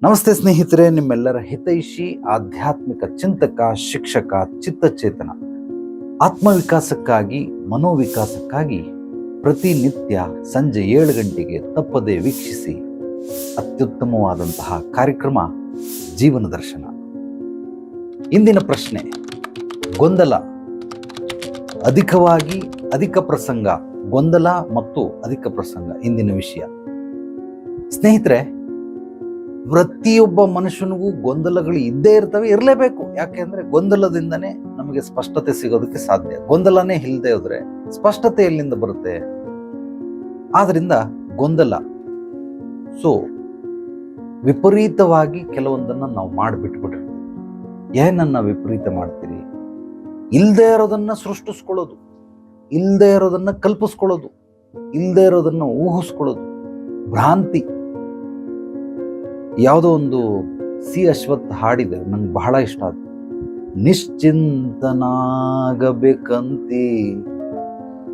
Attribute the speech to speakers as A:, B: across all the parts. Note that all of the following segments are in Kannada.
A: ನಮಸ್ತೆ ಸ್ನೇಹಿತರೆ, ನಿಮ್ಮೆಲ್ಲರ ಹಿತೈಷಿ ಆಧ್ಯಾತ್ಮಿಕ ಚಿಂತಕ, ಶಿಕ್ಷಕ, ಚಿತ್ತಚೇತನ ಆತ್ಮವಿಕಾಸಕ್ಕಾಗಿ, ಮನೋವಿಕಾಸಕ್ಕಾಗಿ ಪ್ರತಿನಿತ್ಯ ಸಂಜೆ 7 ಗಂಟೆಗೆ ತಪ್ಪದೆ ವೀಕ್ಷಿಸಿ ಅತ್ಯುತ್ತಮವಾದಂತಹ ಕಾರ್ಯಕ್ರಮ ಜೀವನ ದರ್ಶನ. ಇಂದಿನ ಪ್ರಶ್ನೆ: ಗೊಂದಲ, ಅಧಿಕ ಪ್ರಸಂಗ, ಗೊಂದಲ ಮತ್ತು ಅಧಿಕ ಪ್ರಸಂಗ ಇಂದಿನ ವಿಷಯ. ಸ್ನೇಹಿತರೆ, ಪ್ರತಿಯೊಬ್ಬ ಮನುಷ್ಯನಿಗೂ ಗೊಂದಲಗಳು ಇದ್ದೇ ಇರ್ತವೆ, ಇರಲೇಬೇಕು. ಯಾಕೆಂದ್ರೆ ಗೊಂದಲದಿಂದನೇ ನಮಗೆ ಸ್ಪಷ್ಟತೆ ಸಿಗೋದಕ್ಕೆ ಸಾಧ್ಯ. ಗೊಂದಲನೇ ಇಲ್ಲದೆ ಹೋದ್ರೆ ಸ್ಪಷ್ಟತೆ ಎಲ್ಲಿಂದ ಬರುತ್ತೆ? ಆದ್ರಿಂದ ಗೊಂದಲ. ವಿಪರೀತವಾಗಿ ಕೆಲವೊಂದನ್ನ ನಾವು ಮಾಡಿಬಿಟ್ಬಿಟ್ಟಿರ್ತೀವಿ. ಏನನ್ನ ವಿಪರೀತ ಮಾಡ್ತೀರಿ? ಇಲ್ಲದೆ ಇರೋದನ್ನ ಸೃಷ್ಟಿಸ್ಕೊಳ್ಳೋದು, ಇಲ್ಲದೆ ಇರೋದನ್ನ ಕಲ್ಪಿಸ್ಕೊಳ್ಳೋದು, ಇಲ್ಲದೆ ಇರೋದನ್ನ ಊಹಿಸ್ಕೊಳ್ಳೋದು, ಭ್ರಾಂತಿ. ಯಾವುದೋ ಒಂದು ಸಿ ಅಶ್ವಥ್ ಹಾಡಿದೆ, ನಂಗೆ ಬಹಳ ಇಷ್ಟ ಅದು. ನಿಶ್ಚಿಂತನಾಗಬೇಕಂತಿ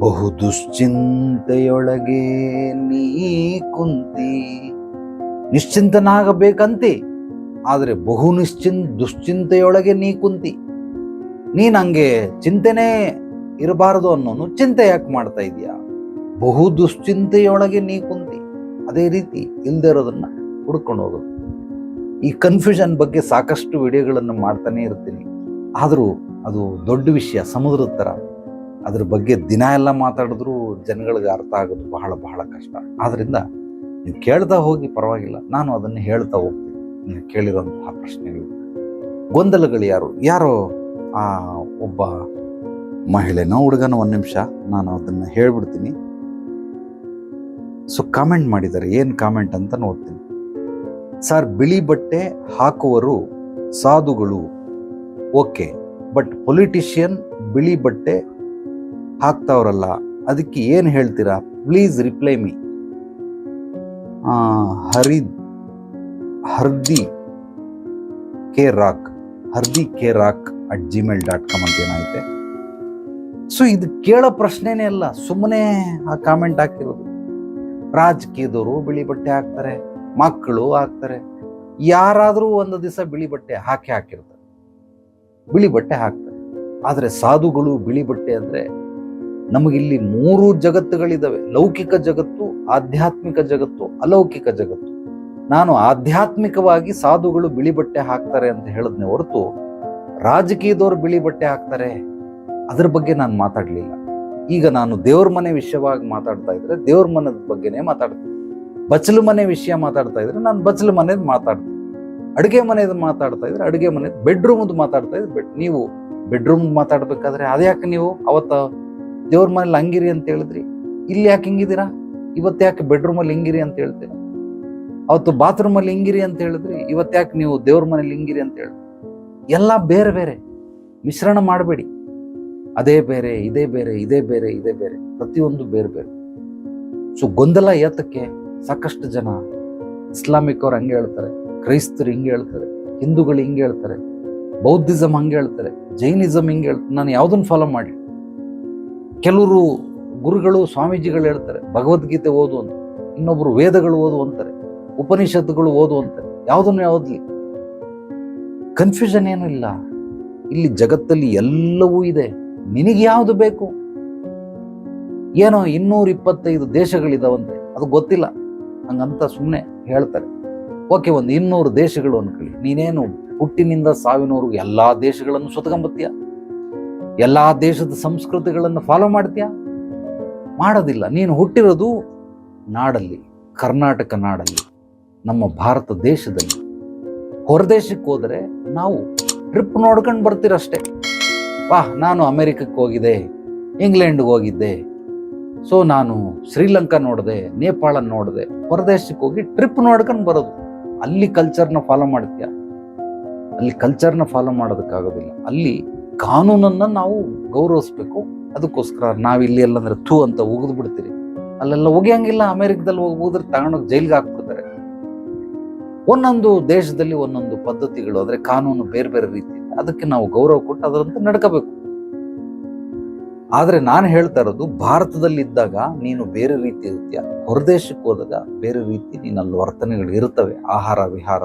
A: ಬಹು ದುಶ್ಚಿಂತೆಯೊಳಗೆ ನೀ ಕುಂತಿ. ನಿಶ್ಚಿಂತನಾಗಬೇಕಂತಿ, ಆದರೆ ಬಹು ದುಶ್ಚಿಂತೆಯೊಳಗೆ ನೀ ಕುಂತಿ. ನೀನ್ ಹಂಗೆ ಚಿಂತೆನೇ ಇರಬಾರದು ಅನ್ನೋನು ಚಿಂತೆ ಯಾಕೆ ಮಾಡ್ತಾ ಇದೀಯಾ? ಬಹು ದುಶ್ಚಿಂತೆಯೊಳಗೆ ನೀ ಕುಂತಿ. ಅದೇ ರೀತಿ ಇಲ್ದೇ ಇರೋದನ್ನ ಹುಡ್ಕೊಂಡು ಹೋಗೋದು. ಈ ಕನ್ಫ್ಯೂಷನ್ ಬಗ್ಗೆ ಸಾಕಷ್ಟು ವಿಡಿಯೋಗಳನ್ನು ಮಾಡ್ತಾನೆ ಇರ್ತೀನಿ. ಆದರೂ ಅದು ದೊಡ್ಡ ವಿಷಯ, ಸಮುದ್ರದ ಥರ. ಅದ್ರ ಬಗ್ಗೆ ದಿನ ಎಲ್ಲ ಮಾತಾಡಿದ್ರು ಜನಗಳಿಗೆ ಅರ್ಥ ಆಗೋದು ಬಹಳ ಬಹಳ ಕಷ್ಟ. ಆದ್ರಿಂದ ನೀವು ಕೇಳ್ತಾ ಹೋಗಿ, ಪರವಾಗಿಲ್ಲ, ನಾನು ಅದನ್ನು ಹೇಳ್ತಾ ಹೋಗ್ತೀನಿ. ನೀವು ಕೇಳಿರೋಂತಹ ಪ್ರಶ್ನೆಗಳು, ಗೊಂದಲಗಳು ಯಾರೋ ಒಬ್ಬ ಮಹಿಳೆನೋ ಹುಡುಗನ, 1 ನಿಮಿಷ ನಾನು ಅದನ್ನು ಹೇಳ್ಬಿಡ್ತೀನಿ. ಕಾಮೆಂಟ್ ಮಾಡಿದ್ದಾರೆ. ಏನು ಕಾಮೆಂಟ್ ಅಂತ ನೋಡ್ತೀನಿ. ಸರ್, ಬಿಳಿ ಬಟ್ಟೆ ಹಾಕುವರು ಸಾಧುಗಳು, ಓಕೆ, ಬಟ್ ಪೊಲಿಟಿಷಿಯನ್ ಬಿಳಿ ಬಟ್ಟೆ ಹಾಕ್ತಾವ್ರಲ್ಲ, ಅದಕ್ಕೆ ಏನು ಹೇಳ್ತೀರಾ? Please reply me. ಹರ್ದಿ ಕೆ ರಾಕ್ @gmail.com ಅಂತ ಏನೈತೆ. ಇದು ಕೇಳೋ ಪ್ರಶ್ನೆನೇ ಅಲ್ಲ, ಸುಮ್ಮನೆ ಆ ಕಾಮೆಂಟ್ ಹಾಕಿರೋದು. ರಾಜಕೀಯದವರು ಬಿಳಿ ಬಟ್ಟೆ ಹಾಕ್ತಾರೆ, ಮಕ್ಕಳು ಹಾಕ್ತಾರೆ, ಯಾರಾದರೂ ಒಂದು ದಿವಸ ಬಿಳಿ ಬಟ್ಟೆ ಹಾಕಿರ್ತಾರೆ, ಬಿಳಿ ಬಟ್ಟೆ ಹಾಕ್ತಾರೆ. ಆದರೆ ಸಾಧುಗಳು ಬಿಳಿ ಬಟ್ಟೆ ಅಂದ್ರೆ, ನಮಗಿಲ್ಲಿ 3 ಜಗತ್ತುಗಳಿದಾವೆ: ಲೌಕಿಕ ಜಗತ್ತು, ಆಧ್ಯಾತ್ಮಿಕ ಜಗತ್ತು, ಅಲೌಕಿಕ ಜಗತ್ತು. ನಾನು ಆಧ್ಯಾತ್ಮಿಕವಾಗಿ ಸಾಧುಗಳು ಬಿಳಿ ಬಟ್ಟೆ ಹಾಕ್ತಾರೆ ಅಂತ ಹೇಳಿದ್ನೆ ಹೊರತು ರಾಜಕೀಯದವರು ಬಿಳಿ ಬಟ್ಟೆ ಹಾಕ್ತಾರೆ ಅದ್ರ ಬಗ್ಗೆ ನಾನು ಮಾತಾಡ್ಲಿಲ್ಲ. ಈಗ ನಾನು ದೇವ್ರ ಮನೆ ವಿಷಯವಾಗಿ ಮಾತಾಡ್ತಾ ಇದ್ರೆ ದೇವ್ರ ಮನೆದ ಬಗ್ಗೆನೇ ಮಾತಾಡ್ತೀನಿ. ಬಚ್ಚಲು ಮನೆ ವಿಷಯ ಮಾತಾಡ್ತಾ ಇದ್ರೆ ನಾನು ಬಚ್ಚಲು ಮನೆದ್ ಮಾತಾಡ್ತೀನಿ. ಅಡುಗೆ ಮನೆದು ಮಾತಾಡ್ತಾ ಇದ್ರೆ ಅಡುಗೆ ಮನೆ, ಬೆಡ್ರೂಮ್ದು ಮಾತಾಡ್ತಾ ಇದ್ರೆ ನೀವು ಬೆಡ್ರೂಮ್ ಮಾತಾಡ್ಬೇಕಾದ್ರೆ ಅದ್ಯಾಕೆ ನೀವು ಅವತ್ತ ದೇವ್ರ ಮನೇಲಿ ಹಂಗಿರಿ ಅಂತ ಹೇಳಿದ್ರಿ, ಇಲ್ಲಿ ಯಾಕೆ ಹಿಂಗಿದ್ದೀರಾ? ಇವತ್ತು ಯಾಕೆ ಬೆಡ್ರೂಮಲ್ಲಿ ಹಿಂಗಿರಿ ಅಂತ ಹೇಳ್ತೀರಾ? ಅವತ್ತು ಬಾತ್ರೂಮಲ್ಲಿ ಹಿಂಗಿರಿ ಅಂತ ಹೇಳಿದ್ರಿ, ಇವತ್ತು ಯಾಕೆ ನೀವು ದೇವ್ರ ಮನೇಲಿ ಹಿಂಗಿರಿ ಅಂತ ಹೇಳಿದ್ರಿ? ಎಲ್ಲ ಬೇರೆ ಬೇರೆ, ಮಿಶ್ರಣ ಮಾಡಬೇಡಿ. ಅದೇ ಬೇರೆ, ಇದೇ ಬೇರೆ, ಇದೇ ಬೇರೆ, ಇದೇ ಬೇರೆ, ಪ್ರತಿಯೊಂದು ಬೇರೆ ಬೇರೆ. ಗೊಂದಲ ಏತಕ್ಕೆ? ಸಾಕಷ್ಟು ಜನ ಇಸ್ಲಾಮಿಕ್ ಅವ್ರು ಹಂಗೆ ಹೇಳ್ತಾರೆ, ಕ್ರೈಸ್ತರು ಹಿಂಗೆ ಹೇಳ್ತಾರೆ, ಹಿಂದೂಗಳು ಹಿಂಗೆ ಹೇಳ್ತಾರೆ, ಬೌದ್ಧಿಸಮ್ ಹಂಗೆ ಹೇಳ್ತಾರೆ, ಜೈನಿಸಮ್ ಹಿಂಗೆ ಹೇಳ್ತಾರೆ. ನಾನು ಯಾವುದನ್ನು ಫಾಲೋ ಮಾಡಿ? ಕೆಲವರು ಗುರುಗಳು, ಸ್ವಾಮೀಜಿಗಳು ಹೇಳ್ತಾರೆ ಭಗವದ್ಗೀತೆ ಓದು ಅಂತ, ಇನ್ನೊಬ್ರು ವೇದಗಳು ಓದು ಅಂತಾರೆ, ಉಪನಿಷತ್ತುಗಳು ಓದು ಅಂತಾರೆ. ಯಾವುದನ್ನು ಓದ್ಲಿ, ಕನ್ಫ್ಯೂಷನ್ ಏನೂ ಇಲ್ಲ. ಇಲ್ಲಿ ಜಗತ್ತಲ್ಲಿ ಎಲ್ಲವೂ ಇದೆ, ನಿನಗೆ ಯಾವುದು ಬೇಕು? ಏನೋ 225 ದೇಶಗಳಿದಾವಂತೆ, ಅದು ಗೊತ್ತಿಲ್ಲ, ಹಂಗಂತ ಸುಮ್ಮನೆ ಹೇಳ್ತಾರೆ. ಓಕೆ, ಒಂದು 200 ದೇಶಗಳು ಅನ್ಕೊಳ್ಳಿ. ನೀನೇನು ಹುಟ್ಟಿನಿಂದ ಸಾವಿನವರೆಗೂ ಎಲ್ಲಾ ದೇಶಗಳನ್ನು ಸುತ್ತಕೊಂಬತ್ತೀಯ? ಎಲ್ಲಾ ದೇಶದ ಸಂಸ್ಕೃತಿಗಳನ್ನು ಫಾಲೋ ಮಾಡ್ತೀಯ? ಮಾಡೋದಿಲ್ಲ. ನೀನು ಹುಟ್ಟಿರೋದು ನಾಡಲ್ಲಿ, ಕರ್ನಾಟಕ ನಾಡಲ್ಲಿ, ನಮ್ಮ ಭಾರತ ದೇಶದಲ್ಲಿ. ಹೊರದೇಶಕ್ಕೆ ಹೋದರೆ ನಾವು ಟ್ರಿಪ್ ನೋಡ್ಕೊಂಡು ಬರ್ತೀರಷ್ಟೇ. ನಾನು ಅಮೆರಿಕಕ್ಕೆ ಹೋಗಿದ್ದೆ, ಇಂಗ್ಲೆಂಡ್ಗೆ ಹೋಗಿದ್ದೆ, ನಾನು ಶ್ರೀಲಂಕಾ ನೋಡಿದೆ, ನೇಪಾಳ ನೋಡಿದೆ. ಹೊರದೇಶಕ್ಕೆ ಹೋಗಿ ಟ್ರಿಪ್ ನೋಡ್ಕೊಂಡು ಬರೋದು. ಅಲ್ಲಿ ಕಲ್ಚರ್ನ ಫಾಲೋ ಮಾಡ್ತೀಯ? ಅಲ್ಲಿ ಕಲ್ಚರ್ನ ಫಾಲೋ ಮಾಡೋದಕ್ಕಾಗೋದಿಲ್ಲ. ಅಲ್ಲಿ ಕಾನೂನನ್ನ ನಾವು ಗೌರವಿಸ್ಬೇಕು. ಅದಕ್ಕೋಸ್ಕರ ನಾವಿಲ್ಲಿ ಎಲ್ಲಂದ್ರೆ ಥೂ ಅಂತ ಉಗಿದು ಬಿಡ್ತೀರಿ. ಅಲ್ಲೆಲ್ಲ ಒಗೆಯಂಗಿಲ್ಲ. ಅಮೆರಿಕದಲ್ಲಿ ಹೋದ್ರೆ ತಗೊಂಡೋಗಿ ಜೈಲ್ಗೆ ಹಾಕ್ಬಿಡ್ತಾರೆ. ಒಂದೊಂದು ದೇಶದಲ್ಲಿ ಒಂದೊಂದು ಪದ್ಧತಿಗಳು, ಅಂದ್ರೆ ಕಾನೂನು ಬೇರೆ ಬೇರೆ ರೀತಿ. ಅದಕ್ಕೆ ನಾವು ಗೌರವ ಕೊಟ್ಟು ಅದರಂತೆ ನಡ್ಕೋಬೇಕು. ಆದ್ರೆ ನಾನು ಹೇಳ್ತಾ ಇರೋದು, ಭಾರತದಲ್ಲಿದ್ದಾಗ ನೀನು ಬೇರೆ ರೀತಿ ಇರ್ತೀಯ, ಹೊರದೇಶಕ್ಕೆ ಹೋದಾಗ ಬೇರೆ ರೀತಿ ನಿನ್ನಲ್ಲಿ ವರ್ತನೆಗಳು ಇರ್ತವೆ. ಆಹಾರ ವಿಹಾರ,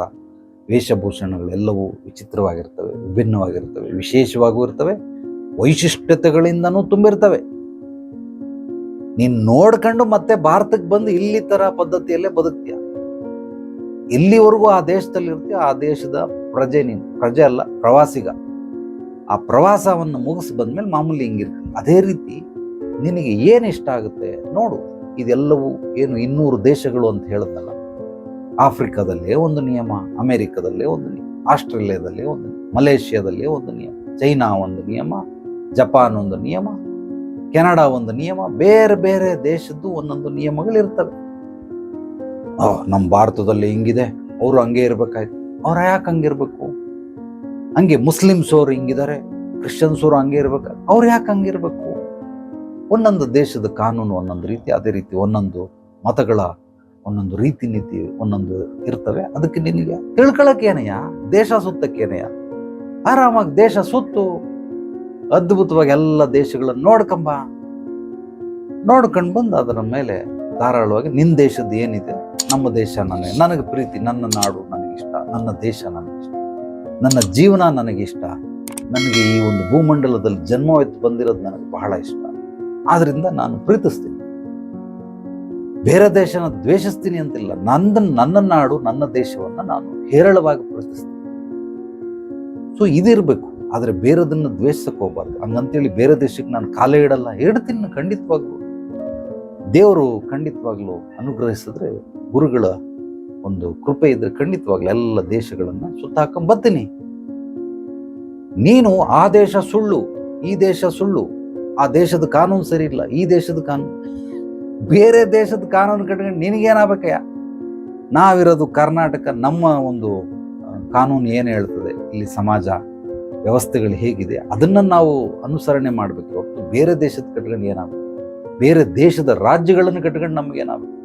A: ವೇಷಭೂಷಣಗಳೆಲ್ಲವೂ ವಿಚಿತ್ರವಾಗಿರ್ತವೆ, ವಿಭಿನ್ನವಾಗಿರ್ತವೆ, ವಿಶೇಷವಾಗೂ ಇರ್ತವೆ, ವೈಶಿಷ್ಟ್ಯತೆಗಳಿಂದನೂ ತುಂಬಿರ್ತವೆ. ನೀನು ನೋಡ್ಕೊಂಡು ಮತ್ತೆ ಭಾರತಕ್ಕೆ ಬಂದು ಇಲ್ಲಿ ತರ ಪದ್ಧತಿಯಲ್ಲೇ ಬದುಕ್ತೀಯ. ಇಲ್ಲಿವರೆಗೂ ಆ ದೇಶದಲ್ಲಿ ಇರ್ತೀಯ, ಆ ದೇಶದ ಪ್ರಜೆ ನೀನು, ಪ್ರಜೆ ಅಲ್ಲ ಪ್ರವಾಸಿಗ. ಆ ಪ್ರವಾಸವನ್ನು ಮುಗಿಸಿ ಬಂದ್ಮೇಲೆ ಮಾಮೂಲಿ ಹಿಂಗಿರ್ತೀನಿ. ಅದೇ ರೀತಿ ನಿನಗೆ ಏನು ಇಷ್ಟ ಆಗುತ್ತೆ ನೋಡು. ಇದೆಲ್ಲವೂ ಏನು 200 ದೇಶಗಳು ಅಂತ ಹೇಳಿದ್ನಲ್ಲ, ಆಫ್ರಿಕಾದಲ್ಲೇ ಒಂದು ನಿಯಮ, ಅಮೆರಿಕದಲ್ಲೇ ಒಂದು ನಿಯಮ, ಆಸ್ಟ್ರೇಲಿಯಾದಲ್ಲೇ ಒಂದು ನಿಯಮ, ಮಲೇಷ್ಯಾದಲ್ಲೇ ಒಂದು ನಿಯಮ, ಚೈನಾ ಒಂದು ನಿಯಮ, ಜಪಾನ್ ಒಂದು ನಿಯಮ, ಕೆನಡಾ ಒಂದು ನಿಯಮ, ಬೇರೆ ಬೇರೆ ದೇಶದ್ದು ಒಂದೊಂದು ನಿಯಮಗಳಿರ್ತವೆ. ನಮ್ಮ ಭಾರತದಲ್ಲಿ ಹಿಂಗಿದೆ, ಅವರು ಹಂಗೆ ಇರ್ಬೇಕಾಯ್ತು. ಅವ್ರು ಯಾಕೆ ಹಂಗಿರ್ಬೇಕು? ಹಂಗೆ ಮುಸ್ಲಿಮ್ಸ್ ಅವರು ಹಿಂಗಿದ್ದಾರೆ, ಕ್ರಿಶ್ಚಿಯನ್ಸ್ ಅವರು ಹಂಗೆ ಇರ್ಬೇಕು, ಅವ್ರು ಯಾಕೆ ಹಂಗಿರ್ಬೇಕು? ಒಂದೊಂದು ದೇಶದ ಕಾನೂನು ಒಂದೊಂದು ರೀತಿ, ಅದೇ ರೀತಿ ಒಂದೊಂದು ಮತಗಳ ಒಂದೊಂದು ರೀತಿ ನೀತಿ ಒಂದೊಂದು ಇರ್ತವೆ. ಅದಕ್ಕೆ ನಿನಗೆ ತಿಳ್ಕೊಳಕ್ಕೇನೆಯ, ದೇಶ ಸುತ್ತಕ್ಕೇನೆಯ, ಆರಾಮಾಗಿ ದೇಶ ಸುತ್ತು, ಅದ್ಭುತವಾಗಿ ಎಲ್ಲ ದೇಶಗಳನ್ನು ನೋಡ್ಕೊಂಡು ಬಂದು ಅದರ ಮೇಲೆ ಧಾರಾಳವಾಗಿ ನಿನ್ನ ದೇಶದ್ದು ಏನಿದೆ, ನಮ್ಮ ದೇಶ ನನಗೆ ಪ್ರೀತಿ, ನನ್ನ ನಾಡು ನನಗಿಷ್ಟ, ನನ್ನ ದೇಶ ನನಗಿಷ್ಟ, ನನ್ನ ಜೀವನ ನನಗಿಷ್ಟ, ನನಗೆ ಈ ಒಂದು ಭೂಮಂಡಲದಲ್ಲಿ ಜನ್ಮವೆತ್ತು ಬಂದಿರೋದು ನನಗೆ ಬಹಳ ಇಷ್ಟ, ಆದ್ರಿಂದ ನಾನು ಪ್ರೀತಿಸ್ತೀನಿ. ಬೇರೆ ದೇಶನ ದ್ವೇಷಿಸ್ತೀನಿ ಅಂತಿಲ್ಲ. ನನ್ನ ನಾಡು ನನ್ನ ದೇಶವನ್ನ ನಾನು ಹೇರಳವಾಗಿ ಪ್ರೀತಿಸ್ತೀನಿ. ಸೊ ಇದಿರ್ಬೇಕು. ಆದ್ರೆ ಬೇರೆದನ್ನ ದ್ವೇಷಕ್ಕೆ ಹೋಗ್ಬಾರ್ದು. ಹಂಗಂತೇಳಿ ಬೇರೆ ದೇಶಕ್ಕೆ ನಾನು ಕಾಲೇ ಇಡಲ್ಲ, ಇಡ್ತೀನಿ ಖಂಡಿತವಾಗ್ಲು. ದೇವರು ಖಂಡಿತವಾಗ್ಲು ಅನುಗ್ರಹಿಸಿದ್ರೆ, ಗುರುಗಳ ಒಂದು ಕೃಪೆ ಇದ್ರೆ ಖಂಡಿತವಾಗ್ಲು ಎಲ್ಲ ದೇಶಗಳನ್ನ ಸುತ್ತಾಕೊಂಡ್ ಬರ್ತೀನಿ. ನೀನು ಆ ದೇಶ ಸುಳ್ಳು, ಈ ದೇಶ ಸುಳ್ಳು, ಆ ದೇಶದ ಕಾನೂನು ಸರಿ ಇಲ್ಲ, ಈ ದೇಶದ ಕಾನೂನು, ಬೇರೆ ದೇಶದ ಕಾನೂನು ಕಟ್ಕೊಂಡು ನಿನಗೇನಾಗಬೇಕಯ್ಯ? ನಾವಿರೋದು ಕರ್ನಾಟಕ, ನಮ್ಮ ಒಂದು ಕಾನೂನು ಏನು ಹೇಳ್ತದೆ, ಇಲ್ಲಿ ಸಮಾಜ ವ್ಯವಸ್ಥೆಗಳು ಹೇಗಿದೆ ಅದನ್ನ ನಾವು ಅನುಸರಣೆ ಮಾಡಬೇಕು ಹೊರತು ಬೇರೆ ದೇಶದ ಕಟ್ಕೊಂಡು ಏನಾಗಬೇಕು, ಬೇರೆ ದೇಶದ ರಾಜ್ಯಗಳನ್ನು ಕಟ್ಕೊಂಡು ನಮಗೇನಾಗಬೇಕು.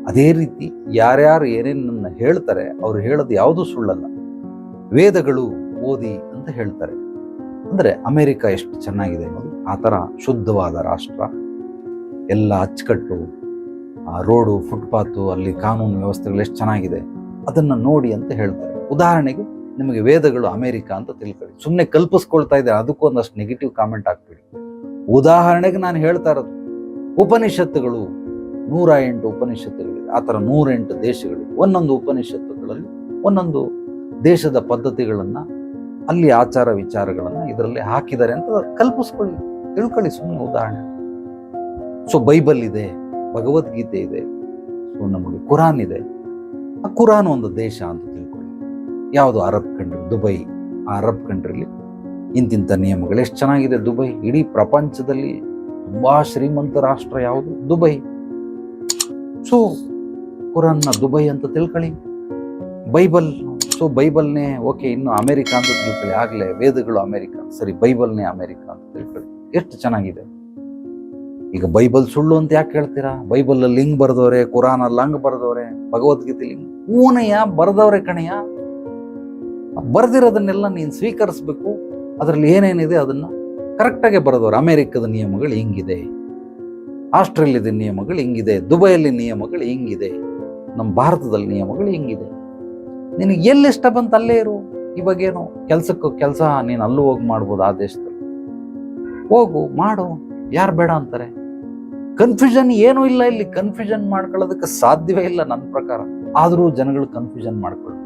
A: ಅದೇ ರೀತಿ ಯಾರ್ಯಾರು ಏನೇನನ್ನ ಹೇಳ್ತಾರೆ, ಅವ್ರು ಹೇಳೋದು ಯಾವುದೂ ಸುಳ್ಳಲ್ಲ. ವೇದಗಳು ಓದಿ ಅಂತ ಹೇಳ್ತಾರೆ. ಅಂದ್ರೆ ಅಮೆರಿಕ ಎಷ್ಟು ಚೆನ್ನಾಗಿದೆ ನೋಡಿ, ಆ ಥರ ಶುದ್ಧವಾದ ರಾಷ್ಟ್ರ, ಎಲ್ಲ ಅಚ್ಚುಕಟ್ಟು, ರೋಡು, ಫುಟ್ಪಾತು, ಅಲ್ಲಿ ಕಾನೂನು ವ್ಯವಸ್ಥೆಗಳು ಎಷ್ಟು ಚೆನ್ನಾಗಿದೆ ಅದನ್ನ ನೋಡಿ ಅಂತ ಹೇಳ್ತಾರೆ. ಉದಾಹರಣೆಗೆ ನಿಮಗೆ ವೇದಗಳು ಅಮೆರಿಕ ಅಂತ ತಿಳ್ಕೊಳ್ಳಿ. ಸುಮ್ಮನೆ ಕಲ್ಪಿಸ್ಕೊಳ್ತಾ ಇದೆ, ಅದಕ್ಕೊಂದಷ್ಟು ನೆಗೆಟಿವ್ ಕಾಮೆಂಟ್ ಹಾಕ್ಬೇಡಿ. ಉದಾಹರಣೆಗೆ ನಾನು ಹೇಳ್ತಾ ಇರೋದು, ಉಪನಿಷತ್ತುಗಳು 108 ಉಪನಿಷತ್ತುಗಳಿದೆ. ಆ ಥರ 108 ದೇಶಗಳಿವೆ. ಒಂದೊಂದು ಉಪನಿಷತ್ತುಗಳಲ್ಲಿ ಒಂದೊಂದು ದೇಶದ ಪದ್ಧತಿಗಳನ್ನ, ಅಲ್ಲಿ ಆಚಾರ ವಿಚಾರಗಳನ್ನ ಇದರಲ್ಲಿ ಹಾಕಿದ್ದಾರೆ ಅಂತ ಕಲ್ಪಿಸ್ಕೊಳ್ಳಿ, ತಿಳ್ಕೊಳ್ಳಿ ಸುಮ್ಮನೆ ಉದಾಹರಣೆ. ಸೊ ಬೈಬಲ್ ಇದೆ, ಭಗವದ್ಗೀತೆ ಇದೆ, ಸೊ ನಮಗೆ ಕುರಾನ್ ಇದೆ. ಆ ಕುರಾನ್ ಒಂದು ದೇಶ ಅಂತ ತಿಳ್ಕೊಳ್ಳಿ. ಯಾವುದು? Arab country, Dubai. ಆ ಅರಬ್ ಕಂಟ್ರಿಲಿ ಇಂತಿಂಥ ನಿಯಮಗಳು ಎಷ್ಟು ಚೆನ್ನಾಗಿದೆ. ದುಬೈ ಇಡೀ ಪ್ರಪಂಚದಲ್ಲಿ ತುಂಬಾ ಶ್ರೀಮಂತ ರಾಷ್ಟ್ರ ಯಾವುದು? ದುಬೈ. ಸೊ ಕುರಾನ್ನ ದುಬೈ ಅಂತ ತಿಳ್ಕೊಳ್ಳಿ. ಬೈಬಲ್, ಸೊ ಬೈಬಲ್ನೇ ಓಕೆ, ಇನ್ನು ಅಮೆರಿಕ ಅಂತ ತಿಳ್ಕೊಳ್ಳಿ. ಆಗ್ಲೇ ವೇದಗಳು ಅಮೆರಿಕ, ಸರಿ ಬೈಬಲ್ನೇ ಅಮೆರಿಕ ಅಂತ ತಿಳ್ಕೊಳ್ಳಿ. ಎಷ್ಟು ಚೆನ್ನಾಗಿದೆ. ಈಗ ಬೈಬಲ್ ಸುಳ್ಳು ಅಂತ ಯಾಕೆ ಹೇಳ್ತೀರಾ? ಬೈಬಲಲ್ಲಿ ಹಿಂಗ್ ಬರ್ದವ್ರೆ, ಕುರಾನಲ್ಲಿ ಹಂಗ್ ಬರ್ದವ್ರೆ, ಭಗವದ್ಗೀತೆಲಿ ಊನಯ್ಯ ಬರ್ದವ್ರೆ ಕಣಯ್ಯ. ಬರ್ದಿರೋದನ್ನೆಲ್ಲ ನೀನು ಸ್ವೀಕರಿಸ್ಬೇಕು. ಅದರಲ್ಲಿ ಏನೇನಿದೆ ಅದನ್ನ ಕರೆಕ್ಟಾಗೆ ಬರೆದವ್ರು. ಅಮೆರಿಕದ ನಿಯಮಗಳು ಹಿಂಗಿದೆ, ಆಸ್ಟ್ರೇಲಿಯಾದ ನಿಯಮಗಳು ಹಿಂಗಿದೆ, ದುಬೈಯಲ್ಲಿ ನಿಯಮಗಳು ಹಿಂಗಿದೆ, ನಮ್ಮ ಭಾರತದಲ್ಲಿ ನಿಯಮಗಳು ಹಿಂಗಿದೆ. ನಿನಗೆ ಎಲ್ಲಿ ಇಷ್ಟ ಬಂತ ಅಲ್ಲೇ ಇರು. ಇವಾಗೇನು ಕೆಲಸ ನೀನು ಅಲ್ಲೂ ಹೋಗಿ ಮಾಡ್ಬೋದು. ಆ ದೇಶದಲ್ಲಿ ಹೋಗು, ಮಾಡು, ಯಾರು ಬೇಡ ಅಂತಾರೆ? ಕನ್ಫ್ಯೂಷನ್ ಏನೂ ಇಲ್ಲ ಇಲ್ಲಿ. ಕನ್ಫ್ಯೂಷನ್ ಮಾಡ್ಕೊಳ್ಳೋದಕ್ಕೆ ಸಾಧ್ಯವೇ ಇಲ್ಲ ನನ್ನ ಪ್ರಕಾರ. ಆದರೂ ಜನಗಳು ಕನ್ಫ್ಯೂಷನ್ ಮಾಡ್ಕೊಳ್ಳಿ.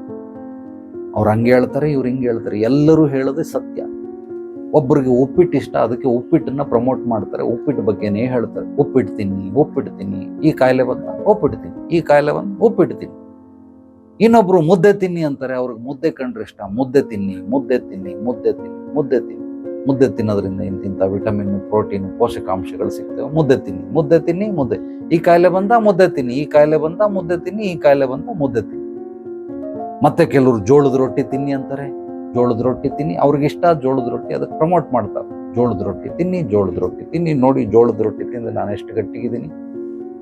A: ಅವ್ರು ಹಂಗೆ ಹೇಳ್ತಾರೆ, ಇವ್ರು ಹಿಂಗೆ ಹೇಳ್ತಾರೆ. ಎಲ್ಲರೂ ಹೇಳೋದೇ ಸತ್ಯ. ಒಬ್ಬರಿಗೆ ಉಪ್ಪಿಟ್ಟು ಇಷ್ಟ, ಅದಕ್ಕೆ ಉಪ್ಪಿಟ್ಟನ್ನ ಪ್ರಮೋಟ್ ಮಾಡ್ತಾರೆ, ಉಪ್ಪಿಟ್ಟು ಬಗ್ಗೆನೇ ಹೇಳ್ತಾರೆ. ಉಪ್ಪಿಟ್ಟು ತಿನ್ನಿ, ಈ ಕಾಯಿಲೆ ಬಂದ ಉಪ್ಪಿಟ್ಟು ತಿನ್ನಿ, ಈ ಕಾಯಿಲೆ ಬಂದ ಉಪ್ಪಿಟ್ಟು ತಿನ್ನಿ. ಇನ್ನೊಬ್ರು ಮುದ್ದೆ ತಿನ್ನಿ ಅಂತಾರೆ, ಅವ್ರಿಗೆ ಮುದ್ದೆ ಕಂಡ್ರೆ ಇಷ್ಟ. ಮುದ್ದೆ ತಿನ್ನಿ. ಮುದ್ದೆ ತಿನ್ನೋದ್ರಿಂದ ಇಂತಿಂಥ ವಿಟಮಿನ್, ಪ್ರೋಟೀನ್, ಪೋಷಕಾಂಶಗಳು ಸಿಗ್ತವೆ. ಮುದ್ದೆ ತಿನ್ನಿ. ಈ ಕಾಯಿಲೆ ಬಂದ ಮುದ್ದೆ ತಿನ್ನಿ, ಈ ಕಾಯಿಲೆ ಬಂದ ಮುದ್ದೆ ತಿನ್ನಿ, ಈ ಕಾಯಿಲೆ ಬಂದ ಮುದ್ದೆ ತಿನ್ನಿ. ಮತ್ತೆ ಕೆಲವರು ಜೋಳದ ರೊಟ್ಟಿ ತಿನ್ನಿ ಅಂತಾರೆ. ಜೋಳದ ರೊಟ್ಟಿ ತಿನ್ನಿ, ಅವ್ರಿಗೆ ಇಷ್ಟ ಜೋಳದ ರೊಟ್ಟಿ, ಅದಕ್ಕೆ ಪ್ರಮೋಟ್ ಮಾಡ್ತಾರೆ. ಜೋಳದ ರೊಟ್ಟಿ ತಿನ್ನಿ, ನೋಡಿ ಜೋಳದ ರೊಟ್ಟಿ ತಿಂದು ನಾನು ಎಷ್ಟು ಗಟ್ಟಿಗಿದ್ದೀನಿ.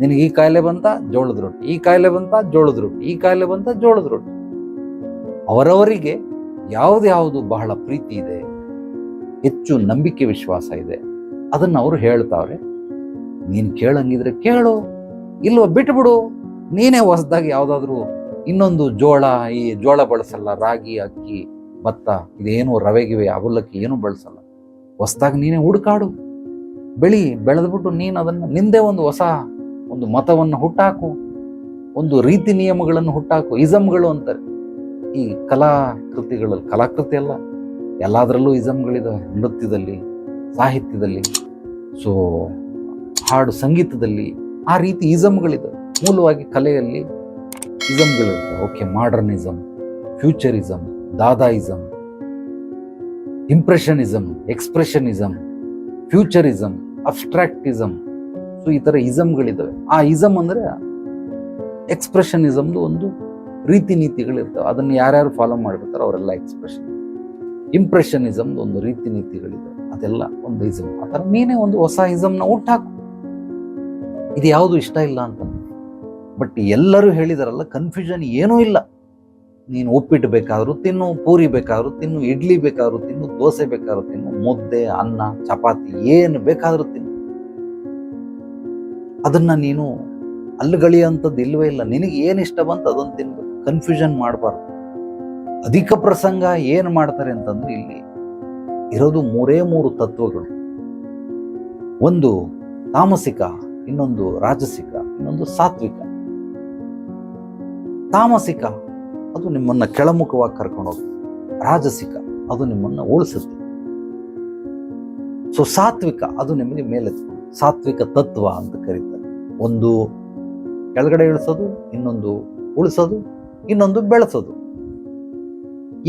A: ನಿನಗೆ ಈ ಕಾಯಿಲೆ ಬಂತ ಜೋಳದ ರೊಟ್ಟಿ, ಈ ಕಾಯಿಲೆ ಬಂತ ಜೋಳದ ರೊಟ್ಟಿ, ಈ ಕಾಯಿಲೆ ಬಂತ ಜೋಳದ ರೊಟ್ಟಿ. ಅವರವರಿಗೆ ಯಾವ್ದು ಬಹಳ ಪ್ರೀತಿ ಇದೆ, ಹೆಚ್ಚು ನಂಬಿಕೆ ವಿಶ್ವಾಸ ಇದೆ, ಅದನ್ನ ಅವರು ಹೇಳ್ತಾವ್ರೆ. ನೀನ್ ಕೇಳಂಗಿದ್ರೆ ಕೇಳು, ಇಲ್ವ ಬಿಟ್ಬಿಡು. ನೀನೇ ಹೊಸದಾಗಿ ಯಾವ್ದಾದ್ರು ಇನ್ನೊಂದು ಈ ಜೋಳ ಬಳಸಲ್ಲ, ರಾಗಿ, ಅಕ್ಕಿ, ಭತ್ತ, ಇದೇನು ರವೆಗಿವೆ, ಅವಲಕ್ಕಿ ಏನು ಬಳಸಲ್ಲ. ಹೊಸದಾಗಿ ನೀನೇ ಹುಡುಕಾಡು, ಬೆಳೆದ್ಬಿಟ್ಟು ನೀನು ಅದನ್ನು ನಿಂದೆ ಒಂದು ಮತವನ್ನು ಹುಟ್ಟಾಕು, ಒಂದು ರೀತಿ ನಿಯಮಗಳನ್ನು ಹುಟ್ಟಾಕು. ಇಸಮ್ಗಳು ಅಂತಾರೆ ಈ ಕಲಾಕೃತಿ ಅಲ್ಲ, ಎಲ್ಲದರಲ್ಲೂ ಇಸಮ್ಗಳಿದಾವೆ. ನೃತ್ಯದಲ್ಲಿ, ಸಾಹಿತ್ಯದಲ್ಲಿ, ಸೊ ಹಾಡು ಸಂಗೀತದಲ್ಲಿ ಆ ರೀತಿ ಇಸಮ್ಗಳಿದಾವೆ. ಮೂಲವಾಗಿ ಕಲೆಯಲ್ಲಿ ಇಸಮ್ಗಳಿರ್ತವೆ. Okay, modernism, futurism, Dadaism, impressionism, expressionism, futurism, abstractism. So ಈ ಥರ ಇಸಮ್ಗಳಿದ್ದಾವೆ. ಆ ಇಸಮ್ ಅಂದರೆ ಎಕ್ಸ್ಪ್ರೆಷನಿಸಮ್ದು ಒಂದು ರೀತಿ ನೀತಿಗಳಿರ್ತವೆ. ಅದನ್ನು ಯಾರ್ಯಾರು ಫಾಲೋ ಮಾಡಿರ್ತಾರೋ ಅವರೆಲ್ಲ ಎಕ್ಸ್ಪ್ರೆಷನ್. ಇಂಪ್ರೆಷನಿಸಮ್ದು ಒಂದು ರೀತಿ ನೀತಿಗಳಿದ್ದಾವೆ, ಅದೆಲ್ಲ ಒಂದು ಇಸಮ್. ಆ ಥರ ನೀನೇ ಒಂದು ಹೊಸ ಇಸಮ್ನ ಹುಟ್ಟಾಕು. ಇದು ಯಾವುದು ಇಷ್ಟ ಇಲ್ಲ ಅಂತ, ಬಟ್ ಎಲ್ಲರೂ ಹೇಳಿದಾರಲ್ಲ, ಕನ್ಫ್ಯೂಷನ್ ಏನೂ ಇಲ್ಲ. ನೀನು ಉಪ್ಪಿಟ್ಟು ಬೇಕಾದರೂ ತಿನ್ನು, ಪೂರಿ ಬೇಕಾದರೂ ತಿನ್ನು, ಇಡ್ಲಿ ಬೇಕಾದರೂ ತಿನ್ನು, ದೋಸೆ ಬೇಕಾದ್ರೂ ತಿನ್ನು, ಮುದ್ದೆ, ಅನ್ನ, ಚಪಾತಿ ಏನು ಬೇಕಾದರೂ ತಿನ್ನು. ಅದನ್ನ ನೀನು ಅಲ್ಲುಗಳಿಯಂಥದ್ದು ಇಲ್ವೇ ಇಲ್ಲ. ನಿನಗೆ ಏನು ಇಷ್ಟ ಬಂತು ಅದನ್ನು ತಿನ್ಬೇಕು. ಕನ್ಫ್ಯೂಷನ್ ಮಾಡಬಾರ್ದು. ಅಧಿಕ ಪ್ರಸಂಗ ಏನು ಮಾಡ್ತಾರೆ ಅಂತಂದ್ರೆ, ಇಲ್ಲಿ ಇರೋದು 3 ತತ್ವಗಳು. ಒಂದು ತಾಮಸಿಕ, ಇನ್ನೊಂದು ರಾಜಸಿಕ, ಇನ್ನೊಂದು ಸಾತ್ವಿಕ. ತಾಮಸಿಕ ಅದು ನಿಮ್ಮನ್ನ ಕೆಳಮುಖವಾಗಿ ಕರ್ಕೊಂಡು ಹೋಗುತ್ತೆ. ರಾಜಸಿಕ ಅದು ನಿಮ್ಮನ್ನ ಉಳಿಸುತ್ತೆ. ಸೊ ಸಾತ್ವಿಕ ಅದು ನಿಮಗೆ ಮೇಲೆತ್ಕೊಂಡು, ಸಾತ್ವಿಕ ತತ್ವ ಅಂತ ಕರೀತಾರೆ. ಒಂದು ಕೆಳಗಡೆ ಇಳಿಸೋದು, ಇನ್ನೊಂದು ಉಳಿಸೋದು, ಇನ್ನೊಂದು ಬೆಳೆಸೋದು.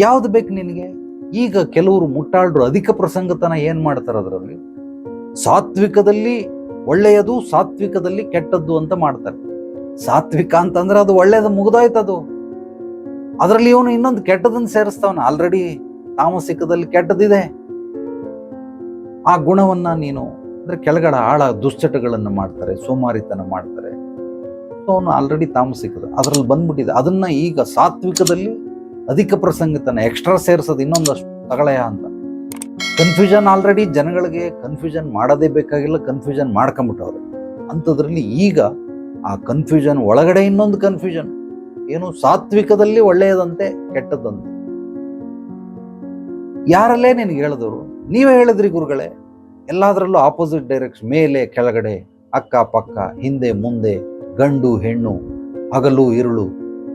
A: ಯಾವ್ದು ಬೇಕು ನಿನಗೆ? ಈಗ ಕೆಲವರು ಮುಟ್ಟಾಳ್ರು ಅಧಿಕ ಪ್ರಸಂಗತನ ಏನ್ ಮಾಡ್ತಾರೆ, ಅದರಲ್ಲಿ ಸಾತ್ವಿಕದಲ್ಲಿ ಒಳ್ಳೆಯದು, ಸಾತ್ವಿಕದಲ್ಲಿ ಕೆಟ್ಟದ್ದು ಅಂತ ಮಾಡ್ತಾರೆ. ಸಾತ್ವಿಕ ಅಂತಂದ್ರೆ ಅದು ಒಳ್ಳೇದು, ಮುಗಿದೋಯ್ತದು. ಅದರಲ್ಲಿ ಇವನು ಇನ್ನೊಂದು ಕೆಟ್ಟದನ್ನು ಸೇರಿಸ್ತಾವನ. ಆಲ್ರೆಡಿ ತಾಮಸಿಕದಲ್ಲಿ ಕೆಟ್ಟದಿದೆ. ಆ ಗುಣವನ್ನ ನೀನು ಅಂದ್ರೆ ಕೆಳಗಡೆ ದುಶ್ಚಟಗಳನ್ನು ಮಾಡ್ತಾರೆ, ಸೋಮಾರಿತನ ಮಾಡ್ತಾರೆ. ಅವನು ಆಲ್ರೆಡಿ ತಾಮಸಿಕದ ಅದರಲ್ಲಿ ಬಂದ್ಬಿಟ್ಟಿದೆ. ಅದನ್ನ ಈಗ ಸಾತ್ವಿಕದಲ್ಲಿ ಅಧಿಕ ಪ್ರಸಂಗತನ ಎಕ್ಸ್ಟ್ರಾ ಸೇರಿಸೋದು, ಇನ್ನೊಂದಷ್ಟು ತಗಳಯ ಅಂತ. ಕನ್ಫ್ಯೂಷನ್ ಆಲ್ರೆಡಿ ಜನಗಳಿಗೆ ಕನ್ಫ್ಯೂಷನ್ ಮಾಡೋದೇ ಬೇಕಾಗಿಲ್ಲ, ಕನ್ಫ್ಯೂಷನ್ ಮಾಡ್ಕೊಂಬಿಟ್ಟವ್ರೆ. ಅಂಥದ್ರಲ್ಲಿ ಈಗ ಆ ಕನ್ಫ್ಯೂಷನ್ ಒಳಗಡೆ ಇನ್ನೊಂದು ಕನ್ಫ್ಯೂಷನ್ ಏನು, ಸಾತ್ವಿಕದಲ್ಲಿ ಒಳ್ಳೆಯದಂತೆ ಕೆಟ್ಟದ್ದಂತೆ. ಯಾರಲ್ಲೇ ನಿನಗೆ ಹೇಳಿದವರು? ನೀವೇ ಹೇಳಿದ್ರಿ ಗುರುಗಳೇ. ಎಲ್ಲದರಲ್ಲೂ ಆಪೋಸಿಟ್ ಡೈರೆಕ್ಷನ್, ಮೇಲೆ ಕೆಳಗಡೆ, ಅಕ್ಕ ಪಕ್ಕ, ಹಿಂದೆ ಮುಂದೆ, ಗಂಡು ಹೆಣ್ಣು, ಹಗಲು ಇರುಳು.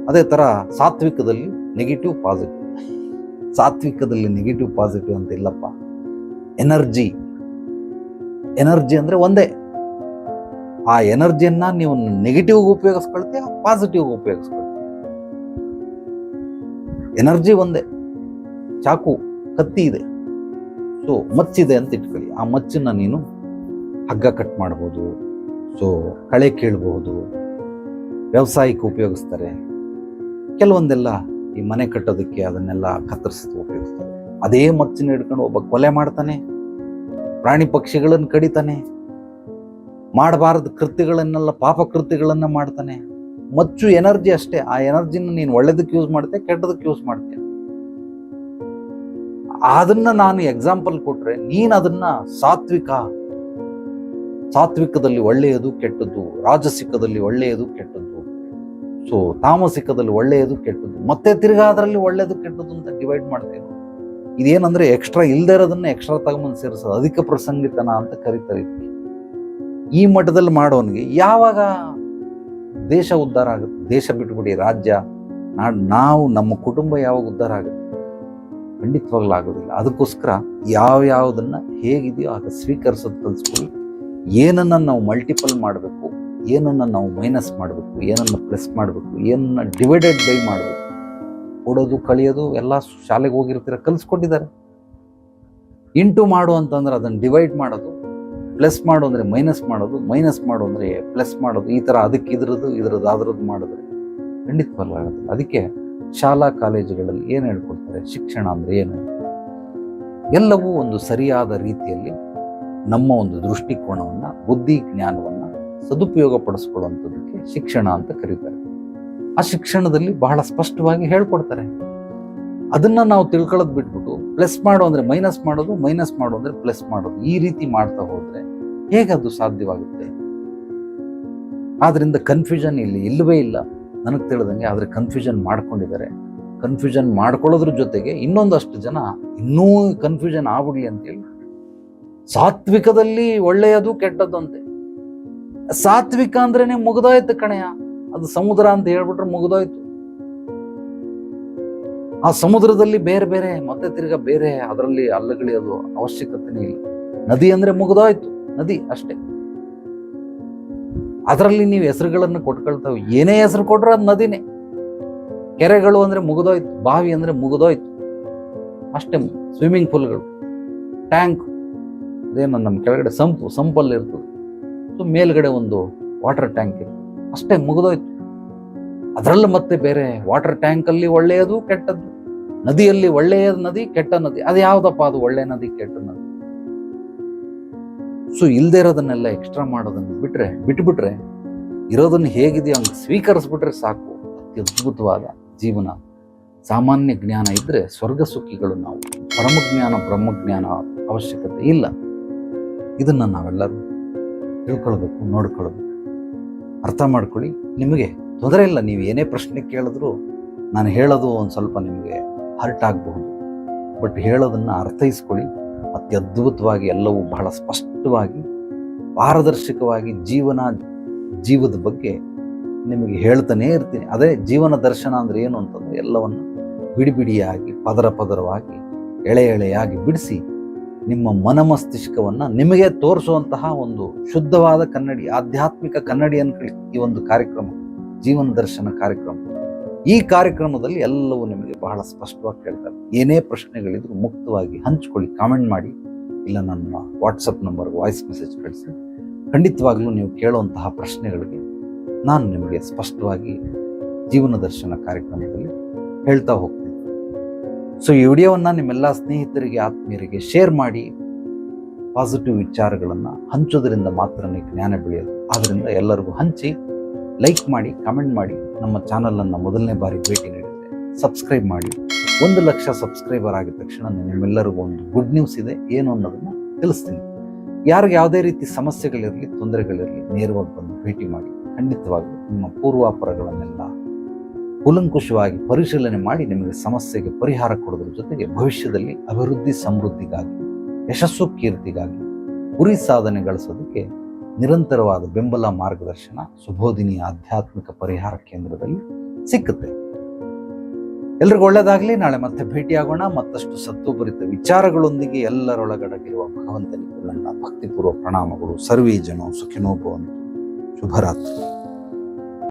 A: ಅದೇ ತರ ಸಾತ್ವಿಕದಲ್ಲಿ ನೆಗೆಟಿವ್ ಪಾಸಿಟಿವ್. ಸಾತ್ವಿಕದಲ್ಲಿ ನೆಗೆಟಿವ್ ಪಾಸಿಟಿವ್ ಅಂತ ಇಲ್ಲಪ್ಪ. ಎನರ್ಜಿ ಅಂದ್ರೆ ಒಂದೇ. ಆ ಎನರ್ಜಿಯನ್ನ ನೀವು ನೆಗೆಟಿವ್ ಉಪಯೋಗಿಸ್ಕೊಳ್ತೀಯ, ಪಾಸಿಟಿವ್ ಉಪಯೋಗಿಸ್ಕೊಳ್ತೀಯ. ಎನರ್ಜಿ ಒಂದೇ. ಚಾಕು, ಕತ್ತಿ ಇದೆ, ಸೊ ಮಚ್ಚಿದೆ ಅಂತ ಇಟ್ಕೊಳ್ಳಿ. ಆ ಮಚ್ಚನ್ನ ನೀನು ಹಗ್ಗ ಕಟ್ ಮಾಡ್ಬೋದು, ಸೊ ಕಳೆ ಕೀಳ್ಬಹುದು, ವ್ಯವಸಾಯಕ್ಕೆ ಉಪಯೋಗಿಸ್ತಾರೆ. ಕೆಲವೊಂದೆಲ್ಲ ಈ ಮನೆ ಕಟ್ಟೋದಕ್ಕೆ ಅದನ್ನೆಲ್ಲ ಕತ್ತರಿಸಿ ಉಪಯೋಗಿಸ್ತಾರೆ. ಅದೇ ಮಚ್ಚನ್ನ ಹಿಡ್ಕೊಂಡು ಒಬ್ಬ ಕೊಲೆ ಮಾಡ್ತಾನೆ, ಪ್ರಾಣಿ ಪಕ್ಷಿಗಳನ್ನು ಕಡಿತಾನೆ, ಮಾಡಬಾರದು ಕೃತ್ಯಗಳನ್ನೆಲ್ಲ, ಪಾಪ ಕೃತ್ಯಗಳನ್ನ ಮಾಡ್ತಾನೆ. ಮಚ್ಚು ಎನರ್ಜಿ ಅಷ್ಟೇ. ಆ ಎನರ್ಜಿನ ನೀನು ಒಳ್ಳೇದಕ್ಕೆ ಯೂಸ್ ಮಾಡ್ತೀಯ, ಕೆಟ್ಟದಕ್ಕೆ ಯೂಸ್ ಮಾಡ್ತೀಯ. ಅದನ್ನ ನಾನು ಎಕ್ಸಾಂಪಲ್ ಕೊಟ್ರೆ, ನೀನ್ ಅದನ್ನ ಸಾತ್ವಿಕದಲ್ಲಿ ಒಳ್ಳೆಯದು ಕೆಟ್ಟದ್ದು, ರಾಜಸಿಕದಲ್ಲಿ ಒಳ್ಳೆಯದು ಕೆಟ್ಟದ್ದು, ಸೊ ತಾಮಸಿಕದಲ್ಲಿ ಒಳ್ಳೆಯದು ಕೆಟ್ಟದ್ದು, ಮತ್ತೆ ತಿರ್ಗಾ ಅದರಲ್ಲಿ ಒಳ್ಳೆಯದು ಕೆಟ್ಟದ್ದು ಅಂತ ಡಿವೈಡ್ ಮಾಡ್ತೇವೆ. ಇದೇನಂದ್ರೆ ಎಕ್ಸ್ಟ್ರಾ ಇಲ್ದೇ ಇರೋದನ್ನ ಎಕ್ಸ್ಟ್ರಾ ತಗೊಂಬಂದು ಸೇರಿಸೋದು, ಅಧಿಕ ಪ್ರಸಂಗಿತನ ಅಂತ ಕರೀತಾರೆ. ಈ ಮಟ್ಟದಲ್ಲಿ ಮಾಡೋನಿಗೆ ಯಾವಾಗ ದೇಶ ಉದ್ಧಾರ ಆಗುತ್ತೆ? ದೇಶ ಬಿಟ್ಬಿಡಿ, ರಾಜ್ಯ, ನಾವು ನಮ್ಮ ಕುಟುಂಬ ಯಾವಾಗ ಉದ್ಧಾರ ಆಗುತ್ತೆ? ಖಂಡಿತವಾಗ್ಲೂ ಆಗೋದಿಲ್ಲ. ಅದಕ್ಕೋಸ್ಕರ ಯಾವ್ಯಾವುದನ್ನ ಹೇಗಿದೆಯೋ ಆಗ ಸ್ವೀಕರಿಸೋದು ಕಲಿಸ್ಕೊಳ್ಳಿ. ಏನನ್ನ ನಾವು ಮಲ್ಟಿಪಲ್ ಮಾಡಬೇಕು, ಏನನ್ನ ನಾವು ಮೈನಸ್ ಮಾಡಬೇಕು, ಏನನ್ನ ಪ್ಲಸ್ ಮಾಡಬೇಕು, ಏನನ್ನ ಡಿವೈಡೆಡ್ ಬೈ ಮಾಡಬೇಕು. ಕೊಡೋದು ಕಳಿಯೋದು ಎಲ್ಲ ಶಾಲೆಗೆ ಹೋಗಿರ್ತೀರ, ಕಲಿಸ್ಕೊಟ್ಟಿದ್ದಾರೆ. ಇಂಟು ಮಾಡು ಅಂತಂದ್ರೆ ಅದನ್ನು ಡಿವೈಡ್ ಮಾಡೋದು, ಪ್ಲಸ್ ಮಾಡು ಅಂದರೆ ಮೈನಸ್ ಮಾಡೋದು, ಮೈನಸ್ ಮಾಡು ಅಂದರೆ ಪ್ಲಸ್ ಮಾಡೋದು. ಈ ಥರ ಅದಕ್ಕೆ ಅದ್ರದ್ದು ಮಾಡಿದ್ರೆ ಖಂಡಿತವಲ್ಲ ಆಗೋದಿಲ್ಲ. ಅದಕ್ಕೆ ಶಾಲಾ ಕಾಲೇಜುಗಳಲ್ಲಿ ಏನು ಹೇಳ್ಕೊಡ್ತಾರೆ? ಶಿಕ್ಷಣ ಅಂದರೆ ಏನು? ಎಲ್ಲವೂ ಒಂದು ಸರಿಯಾದ ರೀತಿಯಲ್ಲಿ ನಮ್ಮ ಒಂದು ದೃಷ್ಟಿಕೋನವನ್ನು, ಬುದ್ಧಿ ಜ್ಞಾನವನ್ನು ಸದುಪಯೋಗ ಪಡಿಸ್ಕೊಳ್ಳುವಂಥದ್ದಕ್ಕೆ ಶಿಕ್ಷಣ ಅಂತ ಕರೀತಾರೆ. ಆ ಶಿಕ್ಷಣದಲ್ಲಿ ಬಹಳ ಸ್ಪಷ್ಟವಾಗಿ ಹೇಳ್ಕೊಡ್ತಾರೆ. ಅದನ್ನ ನಾವು ತಿಳ್ಕೊಳ್ಳೋದು ಬಿಟ್ಬಿಟ್ಟು ಪ್ಲಸ್ ಮಾಡು ಅಂದರೆ ಮೈನಸ್ ಮಾಡೋದು, ಮೈನಸ್ ಮಾಡು ಅಂದರೆ ಪ್ಲಸ್ ಮಾಡೋದು, ಈ ರೀತಿ ಮಾಡ್ತಾ ಹೋದ್ರೆ ಹೇಗೆ ಅದು ಸಾಧ್ಯವಾಗುತ್ತೆ? ಆದ್ರಿಂದ ಕನ್ಫ್ಯೂಷನ್ ಇಲ್ಲಿ ಇಲ್ಲವೇ ಇಲ್ಲ. ನನಗೆ ತಿಳಿದಂಗೆ. ಆದರೆ ಕನ್ಫ್ಯೂಷನ್ ಮಾಡ್ಕೊಂಡಿದ್ದಾರೆ. ಕನ್ಫ್ಯೂಷನ್ ಮಾಡ್ಕೊಳ್ಳೋದ್ರ ಜೊತೆಗೆ ಇನ್ನೊಂದಷ್ಟು ಜನ ಇನ್ನೂ ಕನ್ಫ್ಯೂಷನ್ ಆಗ್ಬಿಡ್ಲಿ ಅಂತೇಳಿ ಸಾತ್ವಿಕದಲ್ಲಿ ಒಳ್ಳೆಯದು ಕೆಟ್ಟದ್ದು ಅಂತೆ. ಸಾತ್ವಿಕ ಅಂದ್ರೇನೆ ಮುಗಿದೋಯ್ತು ಕಣೆಯ, ಅದು ಸಮುದ್ರ ಅಂತ ಹೇಳ್ಬಿಟ್ರೆ ಮುಗಿದೋಯ್ತು. ಆ ಸಮುದ್ರದಲ್ಲಿ ಬೇರೆ ಬೇರೆ ಮತ್ತೆ ತಿರ್ಗಾ ಬೇರೆ ಅದರಲ್ಲಿ ಅಲ್ಲಗಳಿಯೋದು ಅವಶ್ಯಕತೆನೇ ಇಲ್ಲ. ನದಿ ಅಂದ್ರೆ ಮುಗಿದೋಯ್ತು, ನದಿ ಅಷ್ಟೇ. ಅದರಲ್ಲಿ ನೀವು ಹೆಸರುಗಳನ್ನು ಕೊಟ್ಕೊಳ್ತಾವೆ, ಏನೇ ಹೆಸರು ಕೊಟ್ರೆ ಅದು ನದಿನೇ. ಕೆರೆಗಳು ಅಂದ್ರೆ ಮುಗಿದೋಯ್ತು, ಬಾವಿ ಅಂದ್ರೆ ಮುಗಿದೋಯ್ತು ಅಷ್ಟೇ. ಸ್ವಿಮ್ಮಿಂಗ್ ಪೂಲ್ಗಳು, ಟ್ಯಾಂಕ್, ಅದೇನು ನಮ್ಮ ಕೆಳಗಡೆ ಸಂಪಲ್ಲಿ ಇರ್ತದೆ, ಸೊ ಮೇಲ್ಗಡೆ ಒಂದು ವಾಟರ್ ಟ್ಯಾಂಕ್ ಇರ್ತದೆ, ಅಷ್ಟೇ ಮುಗಿದೋಯ್ತು. ಅದರಲ್ಲೂ ಮತ್ತೆ ಬೇರೆ ವಾಟರ್ ಟ್ಯಾಂಕ್ ಅಲ್ಲಿ ಒಳ್ಳೆಯದು ಕೆಟ್ಟದ್ದು, ನದಿಯಲ್ಲಿ ಒಳ್ಳೆಯ ನದಿ ಕೆಟ್ಟ ನದಿ, ಅದು ಯಾವ್ದಪ್ಪ ಅದು ಒಳ್ಳೆ ನದಿ ಕೆಟ್ಟ ನದಿ? ಸೊ ಇಲ್ದೇ ಇರೋದನ್ನೆಲ್ಲ ಎಕ್ಸ್ಟ್ರಾ ಮಾಡೋದನ್ನು ಬಿಟ್ಬಿಟ್ರೆ ಇರೋದನ್ನ ಹೇಗಿದೆಯೋ ಹಂಗೆ ಸ್ವೀಕರಿಸ್ಬಿಟ್ರೆ ಸಾಕು. ಅತ್ಯದ್ಭುತವಾದ ಜೀವನ. ಸಾಮಾನ್ಯ ಜ್ಞಾನ ಇದ್ರೆ ಸ್ವರ್ಗ ಸುಖಿಗಳು ನಾವು. ಪರಮಜ್ಞಾನ ಬ್ರಹ್ಮಜ್ಞಾನ ಅವಶ್ಯಕತೆ ಇಲ್ಲ. ಇದನ್ನ ನಾವೆಲ್ಲರೂ ತಿಳ್ಕೊಳ್ಬೇಕು, ನೋಡ್ಕೊಳ್ಬೇಕು, ಅರ್ಥ ಮಾಡ್ಕೊಳ್ಳಿ. ನಿಮಗೆ ತೊಂದರೆ ಇಲ್ಲ, ನೀವು ಏನೇ ಪ್ರಶ್ನೆ ಕೇಳಿದ್ರು ನಾನು ಹೇಳೋದು ಒಂದು ಸ್ವಲ್ಪ ನಿಮಗೆ ಹರ್ಟ್ ಆಗಬಹುದು, ಬಟ್ ಹೇಳೋದನ್ನ ಅರ್ಥೈಸ್ಕೊಳ್ಳಿ. ಅತ್ಯದ್ಭುತವಾಗಿ ಎಲ್ಲವೂ ಬಹಳ ಸ್ಪಷ್ಟವಾಗಿ ಪಾರದರ್ಶಕವಾಗಿ ಜೀವದ ಬಗ್ಗೆ ನಿಮಗೆ ಹೇಳ್ತಾನೇ ಇರ್ತೀನಿ. ಅದೇ ಜೀವನ ದರ್ಶನ ಅಂದ್ರೆ ಏನು ಅಂತಂದ್ರೆ ಎಲ್ಲವನ್ನು ಬಿಡಿಯಾಗಿ ಪದರವಾಗಿ ಎಳೆಯಾಗಿ ಬಿಡಿಸಿ ನಿಮ್ಮ ಮನಮಸ್ತಿಷ್ಕವನ್ನ ನಿಮಗೆ ತೋರಿಸುವಂತಹ ಒಂದು ಶುದ್ಧವಾದ ಕನ್ನಡಿ, ಆಧ್ಯಾತ್ಮಿಕ ಕನ್ನಡಿ ಅನ್ಕೊಳ್ಳಿ ಈ ಒಂದು ಕಾರ್ಯಕ್ರಮ, ಜೀವನ ದರ್ಶನ ಕಾರ್ಯಕ್ರಮ. ಈ ಕಾರ್ಯಕ್ರಮದಲ್ಲಿ ಎಲ್ಲವೂ ನಿಮಗೆ ಬಹಳ ಸ್ಪಷ್ಟವಾಗಿ ಕೇಳ್ತಾರೆ. ಏನೇ ಪ್ರಶ್ನೆಗಳಿದ್ರು ಮುಕ್ತವಾಗಿ ಹಂಚ್ಕೊಳ್ಳಿ, ಕಾಮೆಂಟ್ ಮಾಡಿ, ಇಲ್ಲ ನನ್ನ ವಾಟ್ಸಪ್ ನಂಬರ್ಗೆ ವಾಯ್ಸ್ ಮೆಸೇಜ್ ಕಳಿಸಿ. ಖಂಡಿತವಾಗ್ಲೂ ನೀವು ಕೇಳುವಂತಹ ಪ್ರಶ್ನೆಗಳಿಗೆ ನಾನು ನಿಮಗೆ ಸ್ಪಷ್ಟವಾಗಿ ಜೀವನ ದರ್ಶನ ಕಾರ್ಯಕ್ರಮದಲ್ಲಿ ಹೇಳ್ತಾ ಹೋಗ್ತೀನಿ. ಸೊ ಈ ವಿಡಿಯೋವನ್ನು ನಿಮ್ಮೆಲ್ಲ ಸ್ನೇಹಿತರಿಗೆ, ಆತ್ಮೀಯರಿಗೆ ಶೇರ್ ಮಾಡಿ. ಪಾಸಿಟಿವ್ ವಿಚಾರಗಳನ್ನು ಹಂಚೋದ್ರಿಂದ ಮಾತ್ರನೇ ಜ್ಞಾನ ಬೆಳೆಯೋದು. ಆದ್ದರಿಂದ ಎಲ್ಲರಿಗೂ ಹಂಚಿ, ಲೈಕ್ ಮಾಡಿ, ಕಾಮೆಂಟ್ ಮಾಡಿ. ನಮ್ಮ ಚಾನಲನ್ನು ಮೊದಲನೇ ಬಾರಿ ಭೇಟಿ ನೀಡಿದರೆ ಸಬ್ಸ್ಕ್ರೈಬ್ ಮಾಡಿ. 1 ಲಕ್ಷ ಸಬ್ಸ್ಕ್ರೈಬರ್ ಆಗಿದ ತಕ್ಷಣ ನಿಮ್ಮೆಲ್ಲರಿಗೂ ಒಂದು ಗುಡ್ ನ್ಯೂಸ್ ಇದೆ, ಏನು ಅನ್ನೋದನ್ನು ತಿಳಿಸ್ತೀನಿ. ಯಾರಿಗೆ ಯಾವುದೇ ರೀತಿ ಸಮಸ್ಯೆಗಳಿರಲಿ, ತೊಂದರೆಗಳಿರಲಿ, ನೇರವಾಗಿ ಬಂದು ಭೇಟಿ ಮಾಡಿ. ಖಂಡಿತವಾಗಿ ನಿಮ್ಮ ಪೂರ್ವಾಪರಗಳನ್ನೆಲ್ಲ ಕೂಲಂಕುಷವಾಗಿ ಪರಿಶೀಲನೆ ಮಾಡಿ ನಿಮಗೆ ಸಮಸ್ಯೆಗೆ ಪರಿಹಾರ ಕೊಡೋದ್ರ ಜೊತೆಗೆ ಭವಿಷ್ಯದಲ್ಲಿ ಅಭಿವೃದ್ಧಿ ಸಮೃದ್ಧಿಗಾಗಿ, ಯಶಸ್ಸು ಕೀರ್ತಿಗಾಗಿ, ಗುರಿ ಸಾಧನೆ ಗಳಿಸೋದಕ್ಕೆ ನಿರಂತರವಾದ ಬೆಂಬಲ, ಮಾರ್ಗದರ್ಶನ ಸುಬೋಧಿನಿ ಆಧ್ಯಾತ್ಮಿಕ ಪರಿಹಾರ ಕೇಂದ್ರದಲ್ಲಿ ಸಿಕ್ಕುತ್ತೆ. ಎಲ್ರಿಗೂ ಒಳ್ಳೆಯದಾಗಲಿ. ನಾಳೆ ಮತ್ತೆ ಭೇಟಿಯಾಗೋಣ ಮತ್ತಷ್ಟು ಸತ್ವಭರಿತ ವಿಚಾರಗಳೊಂದಿಗೆ. ಎಲ್ಲರೊಳಗಡಗಿರುವ ಭಗವಂತನಿಗೆ ನನ್ನ ಭಕ್ತಿಪೂರ್ವ ಪ್ರಣಾಮಗಳು. ಸರ್ವೇ ಜನೋ ಸುಖಿನೋ ಭವಂತು. ಶುಭರಾತ್ರಿ.